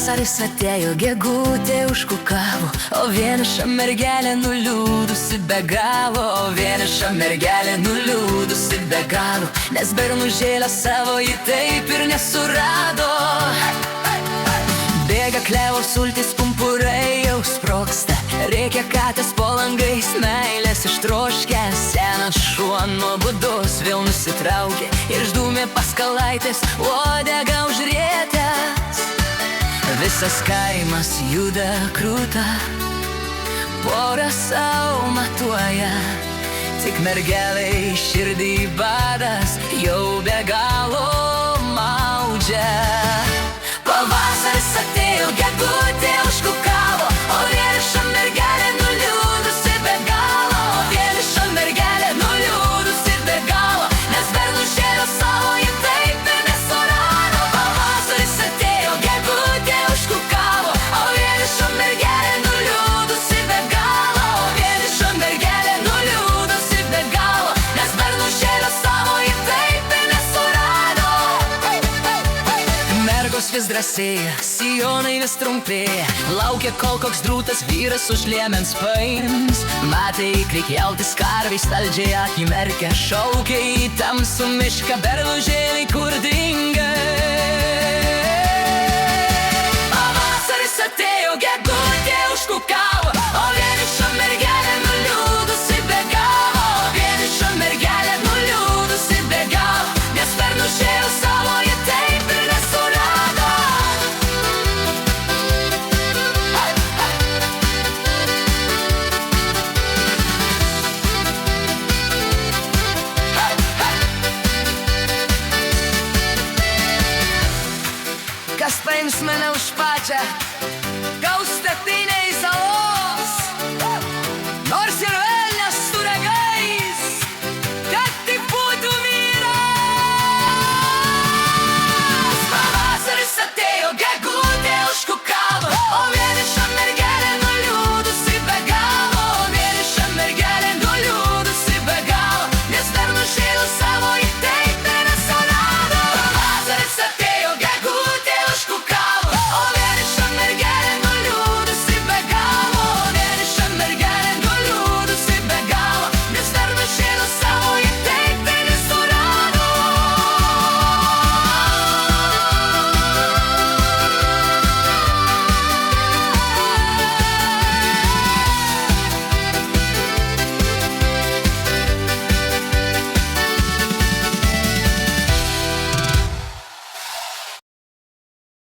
Pavasaris atėjo, gegutė užkukavo, o vieniša mergelė nuliūdusi be galo, o vieniša mergelė nuliūdusi be galo, nes bernužėlio savo ji taip ir nesurado. Bėga klevos sultys, pumpurai jau sprogsta, rėkia katės po langais, meilės ištroškęs. Senas šuo nuobodus vėl nusitraukė ir ždūmė paskalaitės, uodegą užrietęs. Visas kaimas juda krūta, porą sau matuoja, tik mergelei širdį badas jau be galo maudžia. Pavasaris atėjo, gegutė užkukavo, o vieniša mergelė nuliūdusi be galo, o vieniša mergelė nuliūdusi be galo, nes bernužėlio savo ji taip ir nesurado. Pavasaris atėjo, gegutė užkukavo, o vieniša mergelė nuliūdusi be galo, o vieniša mergelė nuliūdusi be galo, nes bernužėlio savo ji taip ir nesurado. Mergos vis drąsėja, sijonai vis trumpėja, laukia, kol koks drūtas vyras už liemens paims. Matė įkrikiautis karvai, staldžiai akimerkę šaukia į tamsų mišką, bernužėlį kur dingai. Pavasaris atėjo, gegutė užkukavo, o vieniša mergelė nuliūdusi be galo, o vieniša mergelė nuliūdusi be galo, nes bernužėlio savo ji taip ir nesurado. Kas paims mane už pačią, gaus statinę į salą.